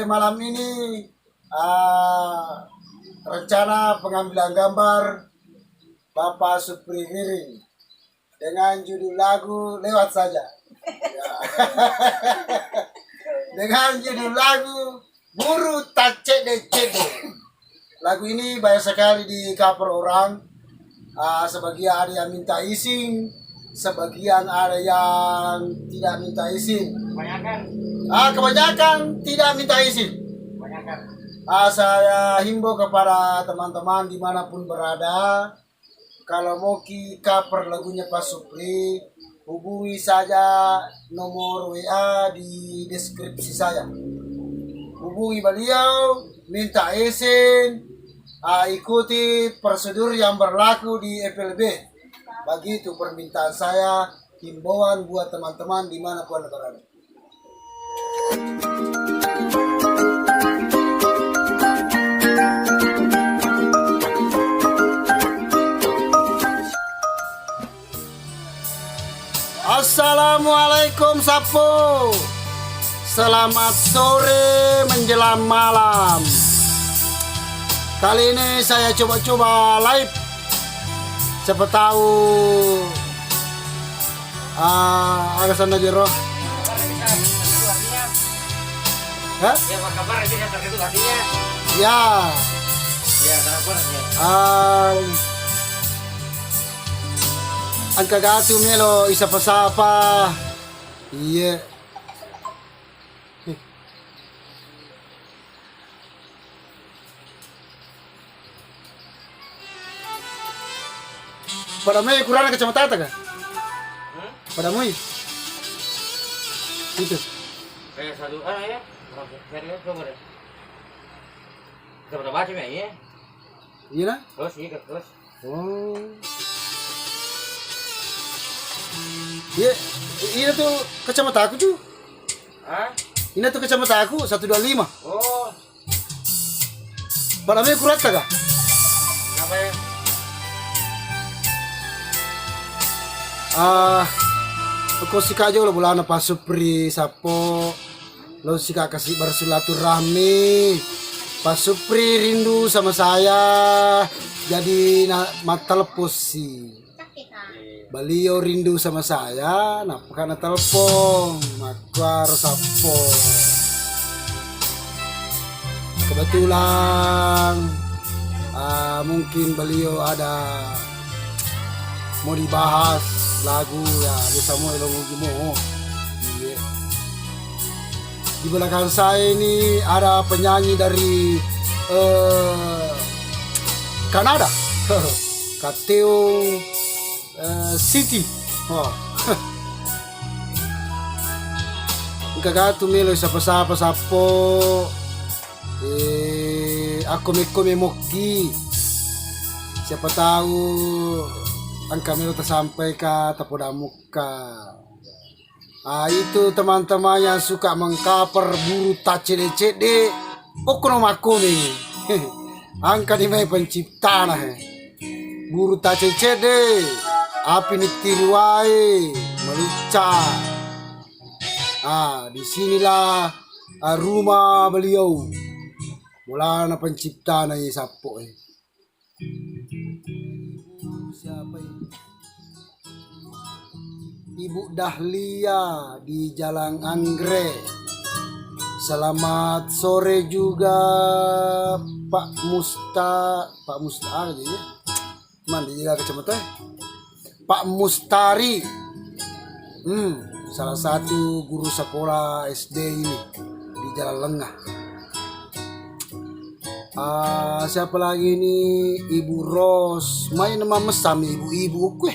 Malam ini rencana pengambilan gambar Bapak Supri Riring dengan judul lagu Lewat Saja. Ya. Dengan judul lagu Buru Tak Cede Cede. Lagu ini banyak sekali di cover orang. Sebagian ada yang minta izin, sebagian ada yang tidak minta izin. Kebanyakan tidak minta izin. Saya himbau kepada teman-teman dimanapun berada, kalau mau cover lagunya Pak Supri, hubungi saja nomor WA di deskripsi saya. Hubungi beliau, minta izin, ikuti prosedur yang berlaku di FLB. Begitu permintaan saya, himbauan buat teman-teman dimanapun berada. Assalamualaikum Sapo. Selamat sore menjelang malam. Kali ini saya coba-coba live. Siapa tahu agak sana jero. Hah? Ya, apa kabar? Ini yang terkait hatinya. Ya. Ya, kenapa ya? Angka gatu melo isa pasapa. Iya. Pada may kurang kacamata ka? Pada mo itu. Kayak satu ya. Serius coba deh. Kita baca ya. Iya na? Terus iya terus. Oh. Iya, ini tuh kacamata aku cu. Hah? Ini tuh kacamata aku 125. Oh. Pada may kurat ka? Apa ya? Kau sika aja lo bulan Pak Supri Sapo, lo sika kasih bersilaturahmi. Pak Supri rindu sama saya, jadi mata lepus sih. Beliau rindu sama saya, karena telepon, maka Sapo. Kebetulan mungkin beliau ada mau dibahas lagu ya bisa mau elong iya. Di belakang saya ini ada penyanyi dari Kanada. Kateo City. Oh. Kagatu melo sapa sapo. Aku me moki. Siapa tahu ang kami tersampai ka tapoda muka. Itu teman-teman yang suka mengcover buru tak cede-cede. Okno makumi. Angka di may pencipta nah. Buru tak cede-cede. Api nitiruai meluca. Disinilah rumah beliau. Mulana pencipta na sapo Siapa ini? Ibu Dahlia di Jalan Anggrek. Selamat sore juga Pak Musta aja ya. Mana dia kacamata? Pak Mustari. Salah satu guru sekolah SD ini di Jalan Lengah. Siapa lagi nih? Ibu Ros. Main mama sami ibu-ibu kue.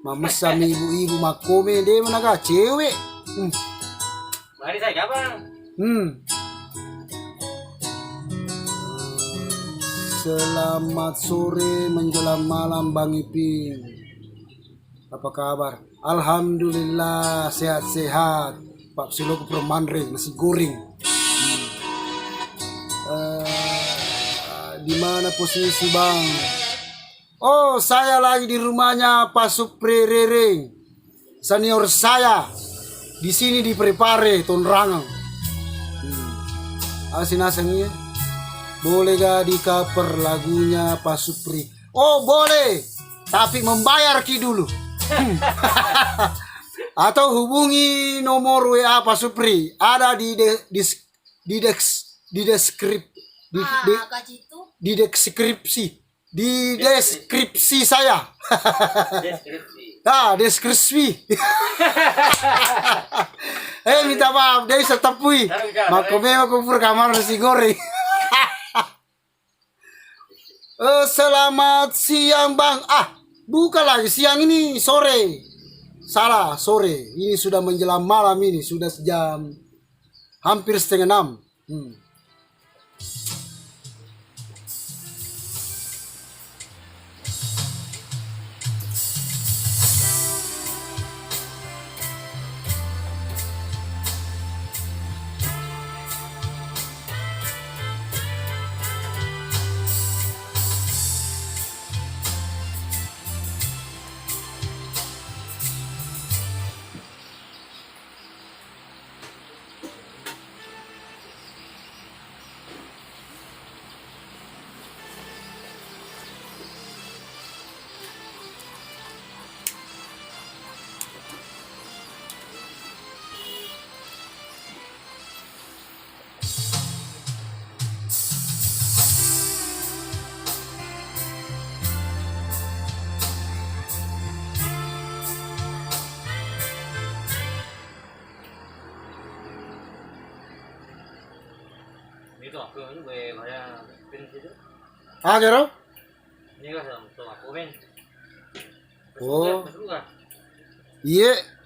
Mama sami ibu-ibu makome dia mana cewek. Mari saya kapan? Selamat sore menjelang malam Bang Ipin. Apa kabar? Alhamdulillah sehat-sehat. Pak Siloko permandre nasi goreng. Di mana posisi Bang? Oh, saya lagi di rumahnya Pak Supri Riring. Senior saya di sini di Prepare Tonrangang. asin-asinnya. Boleh gak di cover lagunya Pak Supri? Oh boleh, tapi membayar ki dulu. Atau hubungi nomor WA Pak Supri, ada di deskripsi saya. Deskripsi. Deskripsi. Minta maaf, dia bisa tepui. Makanya aku pur kamar nasi goreng. Selamat siang bang. Bukan lagi siang, ini sore. Salah, sore. Ini sudah menjelang malam, ini sudah jam hampir 5:30. Itu aku ini bayar pin situ. Gero? Ini kan sama aku pin. Oh. Masuk kan? Iya.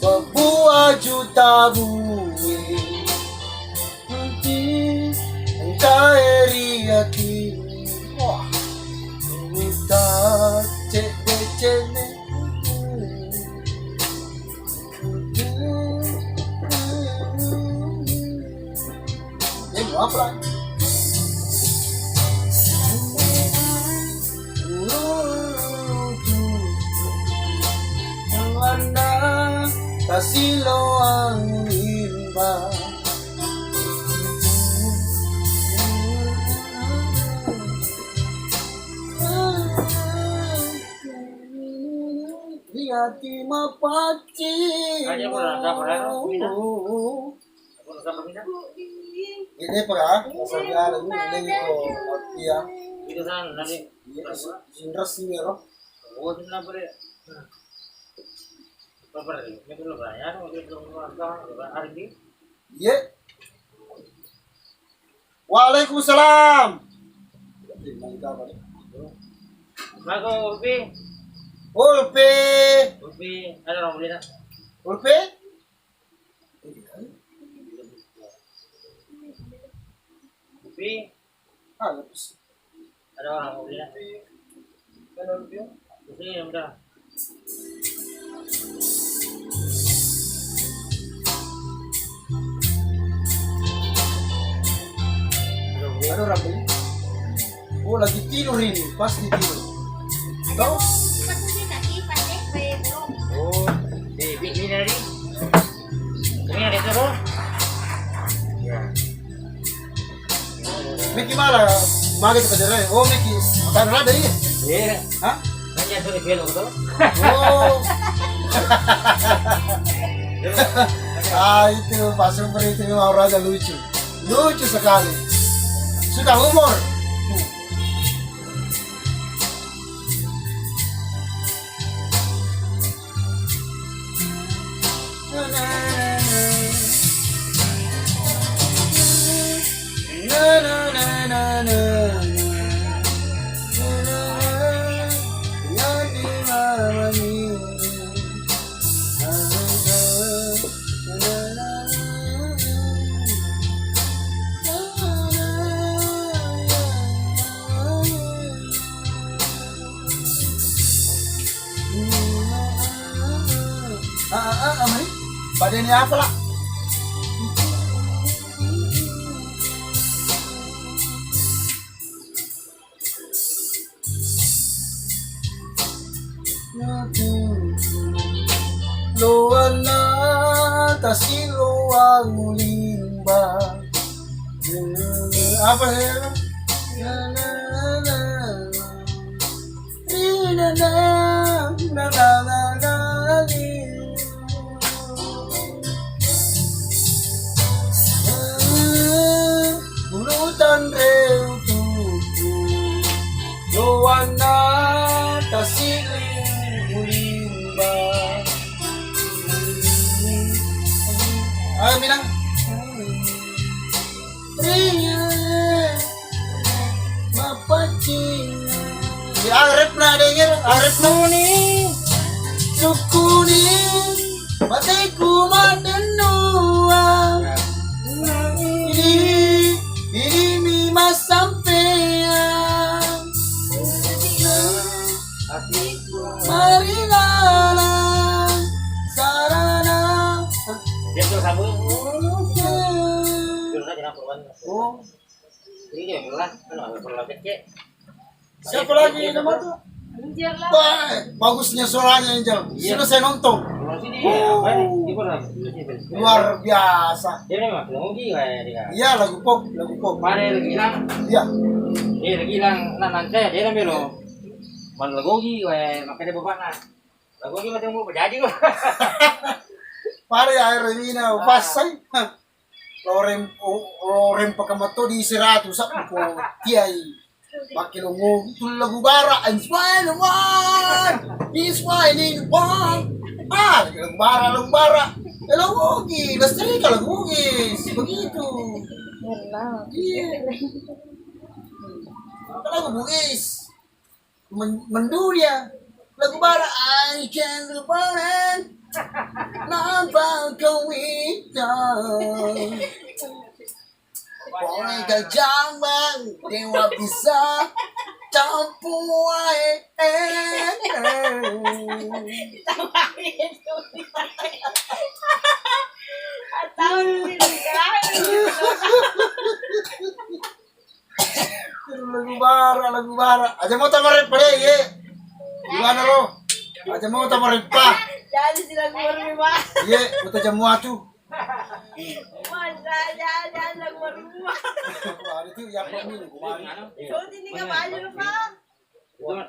Berbuah juta buih Kairi hati. Wah, kita cek apa? Kasih lo ang imba. Di hati mapaci. Aja ko na dapat ako na. Ini pernah masalah ini ko ya. Itu kan nanti. Sindras ini roh. Oh, na pare. Pare, ini belum bayar, mungkin belum hari ini. Iya. Waalaikumsalam. Mago Ulpi. Ulpi, ada orang beli nak? Ulpi? Ulpi, ada orang beli nak? Kan Ulpi? Di sini udah. Ada orang beli? Oh, lagi tidur ini, pasti tidur. Tahu? Oh, ini dari. Ini ada terus. Ya. Miki mana? Magi tu kerja oh Miki, makan ada ini? Iya. Hah? Hanya tu belok tu. Oh. Itu Pak Supri itu memang orangnya lucu sekali. Suka humor. Mari. Pada ini apa lah? Luana tasiluang limba. Apa ya? Bulutan reutuku Luana tasiluang limba. Ayo Minang. Di arep na denger, arep na ni suku ni bateku madenua ini mi masampean mari lala sarana Dia tuh sabun. Terus aja perban. oh Ini ya belah, kan ada perlu kecil. siapa lagi nama tuh? Wah, bagusnya suaranya Angel. Sudah saya nonton. Kalau sini apa nih? Ibu lagi. Luar biasa. Dia memang lagi kayak dia. Iya lagu pop, lagu pop. Pare lagi bilang, Iya. dia lagi bilang, nanti dia namanya lo. Man lagogi kayak makanya bapak nah. Lagogi macam mau berjadi kok. Pare air ini na pasay. Lorem pakamato di siratu sa ko tiay. Makilungo itu lagu bara and smile one. Is smiling one. Lagu bara. Lagu gi, lastri ka lagu gi. Begitu. Iya. Lagu bugis. Mendunia. Lagu bara I can learn. Nampak kau itu. Boleh gajambang dewa bisa campur lagu bara aja mau tamarin pada ye gimana lo aja mau tamarin pa Jadi sila gumarumah. ye udah jam tuh Jangan lagu rumah. hari itu yang ini So hindi ka maalo pa.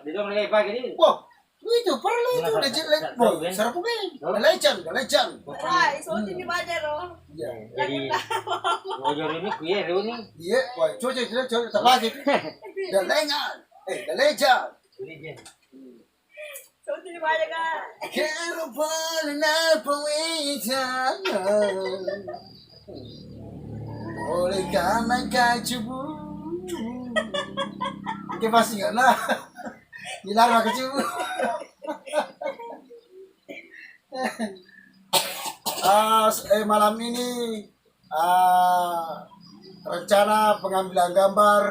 Dito lagi pagi ni. wah itu perlu itu udah jelek boy sarap pun galecan Ay, so hindi ba dero? iya Jadi bojor ini kuya ro ni. iya wah coba terlagi galecan Jadi dia. So hindi ba ka? Quero na poeta oleh karena kacubu que pasti nggak lah hilang lah kacubu malam ini rencana pengambilan gambar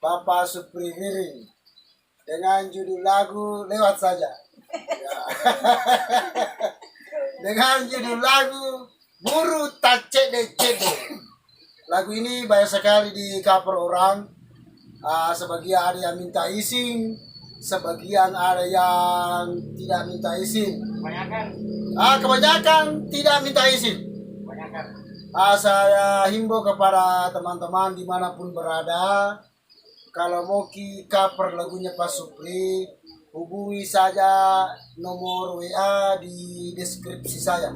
Bapak Supri Miring dengan judul lagu lewat saja. Ya. Dengan judul lagu Buru Tak Cede-Cede. Lagu ini banyak sekali di cover orang. Sebagian ada yang minta izin, sebagian ada yang tidak minta izin. Kebanyakan tidak minta izin. Saya himbau kepada teman-teman dimanapun berada, kalau mau cover lagunya Pak Supri, hubungi saja nomor WA di deskripsi saya.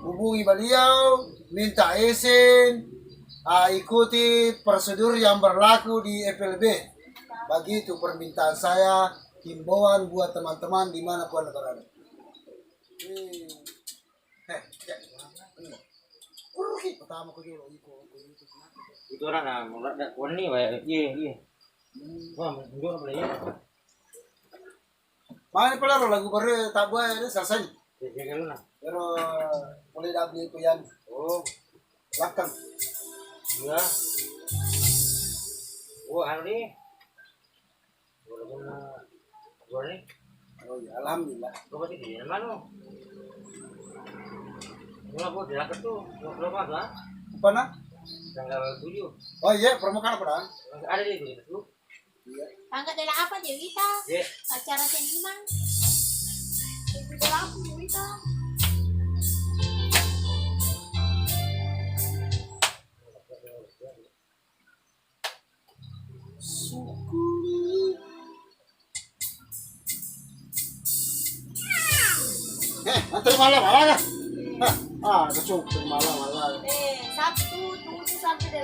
Hubungi beliau, minta izin, ikuti prosedur yang berlaku di FLB. Begitu permintaan saya, himbauan buat teman-teman dimanapun berada. Pertama ko dulu, Itu orang nah mulai dak wani wae. Iya. Wah, mundur apa ya? Mana pala lagu baru tak buat ini selesai. Jaga lu nah. Pero mulai dapat itu yang Oh, belakang. iya. Oh, anu nih. Gua nih. Oh ya, alhamdulillah. Gua pasti di mana? Gua mau dilakat tuh. Berapa lah? Apa nak? Tanggal 7. Oh iya, permukaan apa dah? Ada di situ. Iya. Tanggal dela apa Dewita? Iya. Acara seniman. Dela apa Dewita? Nanti malam malah. Kecuk malam malah. Sabtu 7 sampai 8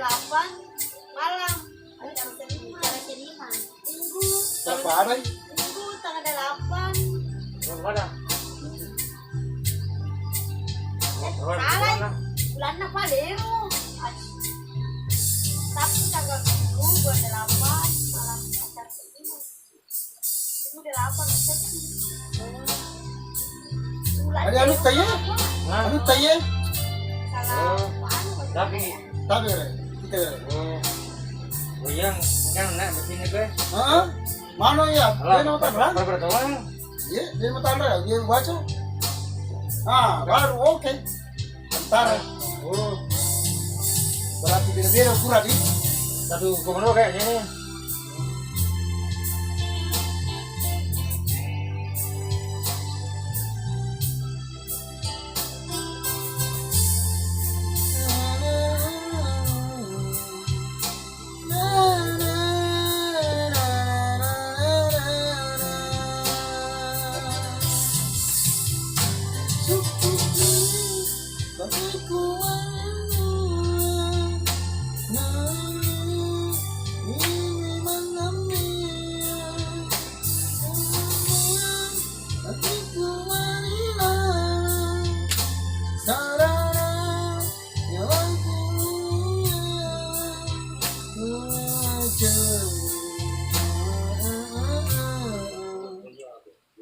malam. Acara seniman. Minggu. Berapa ada? Minggu tanggal 8. Mana? Salah. Bulan apa lemu? Sabtu tanggal 7 bulan 8 malam acara seniman. Minggu 8 Sabtu. Ada anu tanya? Anu tanya? Salah. Tapi Tapi kita. oh yang kan nak mesin itu. Mana ya? Dia mau tanda? Berapa tahun? Iya, dia mau tanda. Dia baca. Baru oke. Bentar. Oh, Berarti beda-beda kurang di. satu gubernur kayaknya nih.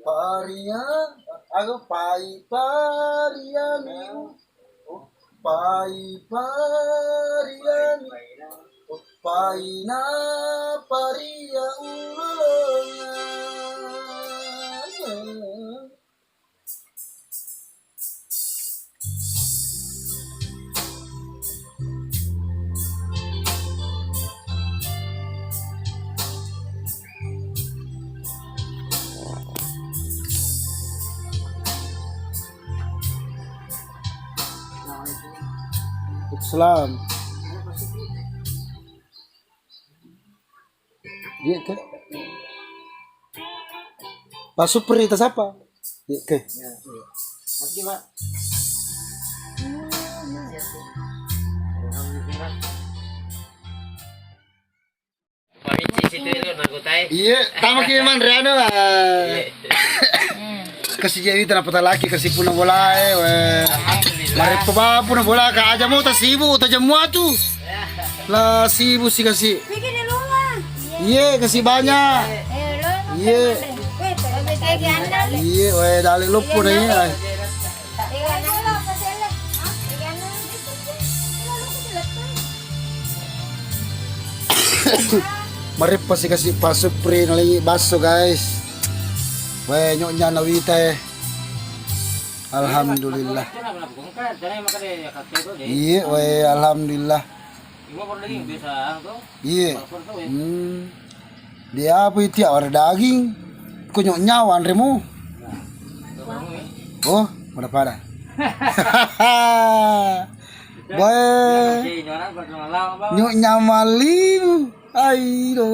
Paria, aku pai pariani, pai pariani, pai na paria ulolonga. Islam. Iya ke? Pak Supri itu siapa? Iya ke? Nanti Pak. Pamici situ itu nagutai. Iya, tama kiman Riano. Kasih jadi tanpa laki kasih puna bola mari papa puna bola ka aja mau tas sibuk ta semua tuh. Lah sibuk sih kasih. Bikin di rumah. Iya, kasih banyak. Iya. Iya, dali lupu na iya. Mari pasti kasih Pak Supri nali baso guys. Nyonya nawita alhamdulillah. Iya, alhamdulillah. Iya. Dia apa itu orang daging? Kunyok nyawa remu. Oh, mana pada? Boy. Nyok nyamalim. Ayo,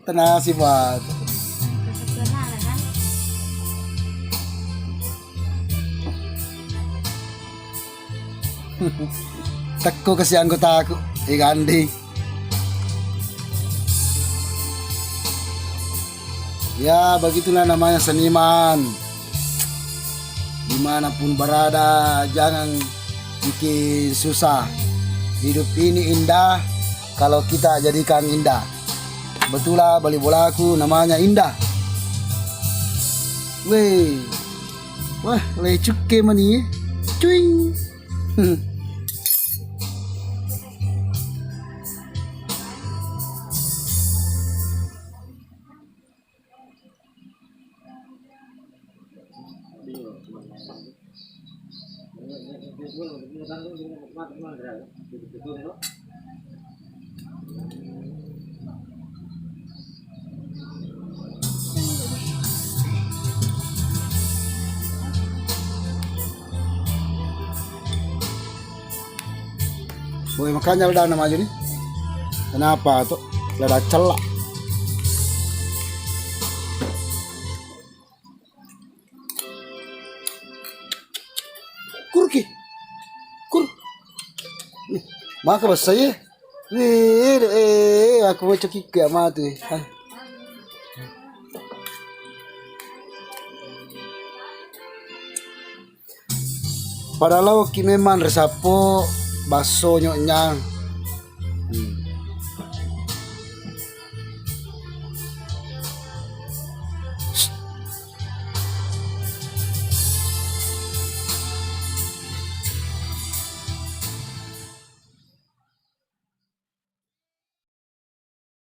tenang sih, Pak. Teko kasih anggota aku, Andi. Ya begitulah namanya seniman. Dimanapun berada, jangan bikin susah. Hidup ini indah. kalau kita jadikan indah. Betulah beli bolaku namanya Indah. Weh. Wah, lecuk ke mani. Cuing. Boy, makanya udah nama aja nih. Kenapa tuh? Lada celak. Kurki. Kur. Nih, maka bos saya. Aku mau cekik ke mati. Padahal memang resapo baso nyoknya